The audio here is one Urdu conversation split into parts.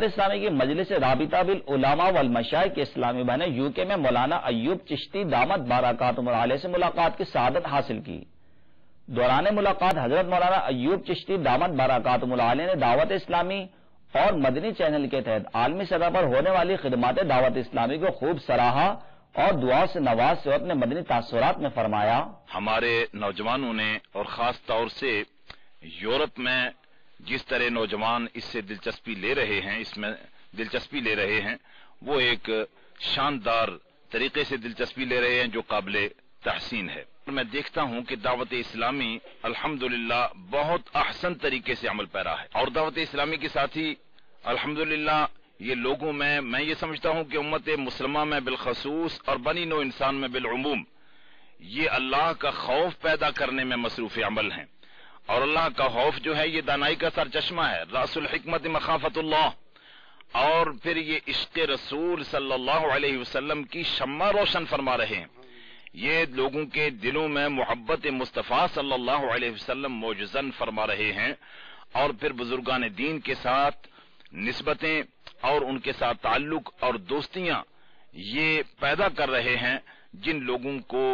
اسلامی کی مجلس رابطہ بالعلماء والمشائخ کے اسلامی بہنیں یو کے میں مولانا ایوب چشتی دامت برکاتہم العالیہ سے ملاقات کی سعادت حاصل کی۔ دوران ملاقات حضرت مولانا ایوب چشتی دامت برکاتہم العالیہ نے دعوت اسلامی اور مدنی چینل کے تحت عالمی سطح پر ہونے والی خدمات دعوت اسلامی کو خوب سراہا اور دعا سے نواز سے اپنے مدنی تاثرات میں فرمایا، ہمارے نوجوانوں نے اور خاص طور سے یورپ میں جس طرح نوجوان اس سے دلچسپی لے رہے ہیں وہ ایک شاندار طریقے سے دلچسپی لے رہے ہیں جو قابل تحسین ہے۔ میں دیکھتا ہوں کہ دعوت اسلامی الحمدللہ بہت احسن طریقے سے عمل پیرا ہے، اور دعوت اسلامی کے ساتھ ہی الحمدللہ یہ لوگوں میں یہ سمجھتا ہوں کہ امت مسلمہ میں بالخصوص اور بنی نوع انسان میں بالعموم یہ اللہ کا خوف پیدا کرنے میں مصروف عمل ہیں، اور اللہ کا خوف جو ہے یہ دانائی کا سرچشمہ ہے، راس الحکمت مخافت اللہ، اور پھر یہ عشق رسول صلی اللہ علیہ وسلم کی شمع روشن فرما رہے ہیں، یہ لوگوں کے دلوں میں محبت مصطفیٰ صلی اللہ علیہ وسلم موجزن فرما رہے ہیں، اور پھر بزرگان دین کے ساتھ نسبتیں اور ان کے ساتھ تعلق اور دوستیاں یہ پیدا کر رہے ہیں، جن لوگوں کو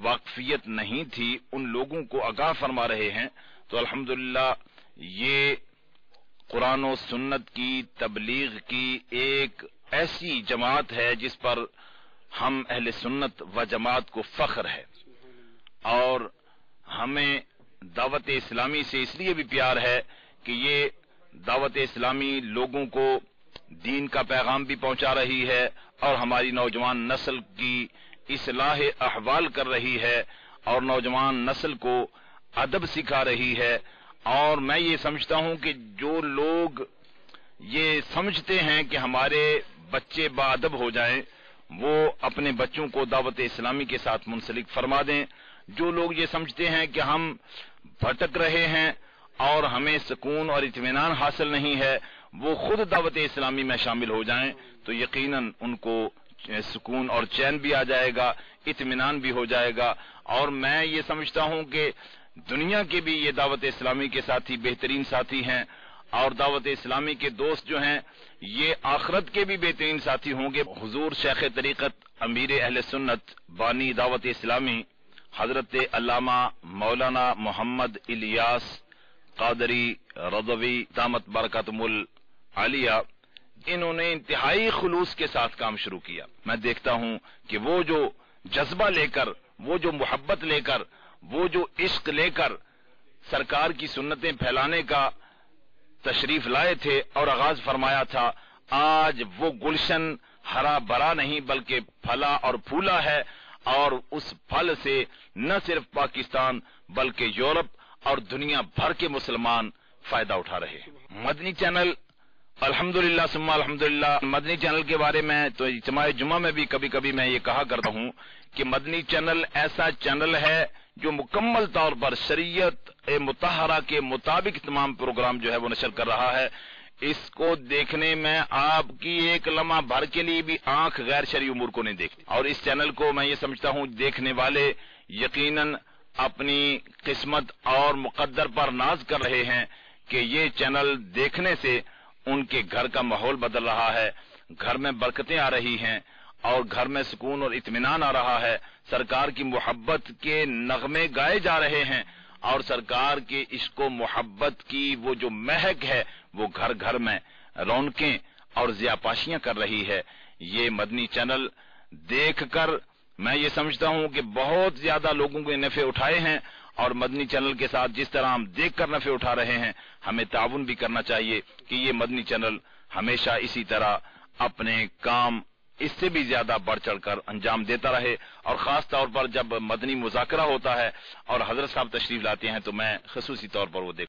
واقفیت نہیں تھی ان لوگوں کو آگاہ فرما رہے ہیں۔ تو الحمدللہ یہ قرآن و سنت کی تبلیغ کی ایک ایسی جماعت ہے جس پر ہم اہل سنت و جماعت کو فخر ہے، اور ہمیں دعوت اسلامی سے اس لیے بھی پیار ہے کہ یہ دعوت اسلامی لوگوں کو دین کا پیغام بھی پہنچا رہی ہے اور ہماری نوجوان نسل کی اصلاح احوال کر رہی ہے، اور نوجوان نسل کو ادب سکھا رہی ہے۔ اور میں یہ سمجھتا ہوں کہ جو لوگ یہ سمجھتے ہیں کہ ہمارے بچے باادب ہو جائیں وہ اپنے بچوں کو دعوت اسلامی کے ساتھ منسلک فرما دیں، جو لوگ یہ سمجھتے ہیں کہ ہم بھٹک رہے ہیں اور ہمیں سکون اور اطمینان حاصل نہیں ہے وہ خود دعوت اسلامی میں شامل ہو جائیں، تو یقیناً ان کو سکون اور چین بھی آ جائے گا، اطمینان بھی ہو جائے گا۔ اور میں یہ سمجھتا ہوں کہ دنیا کے بھی یہ دعوت اسلامی کے ساتھی بہترین ساتھی ہیں، اور دعوت اسلامی کے دوست جو ہیں یہ آخرت کے بھی بہترین ساتھی ہوں گے۔ حضور شیخ طریقت امیر اہل سنت بانی دعوت اسلامی حضرت علامہ مولانا محمد الیاس قادری رضوی دامت برکاتہم العالیہ، انہوں نے انتہائی خلوص کے ساتھ کام شروع کیا۔ میں دیکھتا ہوں کہ وہ جو جذبہ لے کر، وہ جو محبت لے کر، وہ جو عشق لے کر سرکار کی سنتیں پھیلانے کا تشریف لائے تھے اور آغاز فرمایا تھا، آج وہ گلشن ہرا بھرا نہیں بلکہ پھلا اور پھولا ہے، اور اس پھل سے نہ صرف پاکستان بلکہ یورپ اور دنیا بھر کے مسلمان فائدہ اٹھا رہے ہیں۔ مدنی چینل الحمدللہ ثم الحمدللہ، مدنی چینل کے بارے میں تو اجتماع جمعہ میں بھی کبھی کبھی میں یہ کہا کرتا ہوں کہ مدنی چینل ایسا چینل ہے جو مکمل طور پر شریعت مطہرہ کے مطابق تمام پروگرام جو ہے وہ نشر کر رہا ہے۔ اس کو دیکھنے میں آپ کی ایک لمحہ بھر کے لیے بھی آنکھ غیر شرعی امور کو نہیں دیکھتی، اور اس چینل کو میں یہ سمجھتا ہوں دیکھنے والے یقیناً اپنی قسمت اور مقدر پر ناز کر رہے ہیں کہ یہ چینل دیکھنے سے ان کے گھر کا ماحول بدل رہا ہے، گھر میں برکتیں آ رہی ہیں، اور گھر میں سکون اور اطمینان آ رہا ہے، سرکار کی محبت کے نغمے گائے جا رہے ہیں، اور سرکار کے عشق و محبت کی وہ جو مہک ہے وہ گھر گھر میں رونقیں اور ضیاءپاشیاں کر رہی ہے۔ یہ مدنی چینل دیکھ کر میں یہ سمجھتا ہوں کہ بہت زیادہ لوگوں کے نفع اٹھائے ہیں، اور مدنی چینل کے ساتھ جس طرح ہم دیکھ کر نفع اٹھا رہے ہیں ہمیں تعاون بھی کرنا چاہیے کہ یہ مدنی چینل ہمیشہ اسی طرح اپنے کام اس سے بھی زیادہ بڑھ چڑھ کر انجام دیتا رہے، اور خاص طور پر جب مدنی مذاکرہ ہوتا ہے اور حضرت صاحب تشریف لاتے ہیں تو میں خصوصی طور پر وہ دیکھ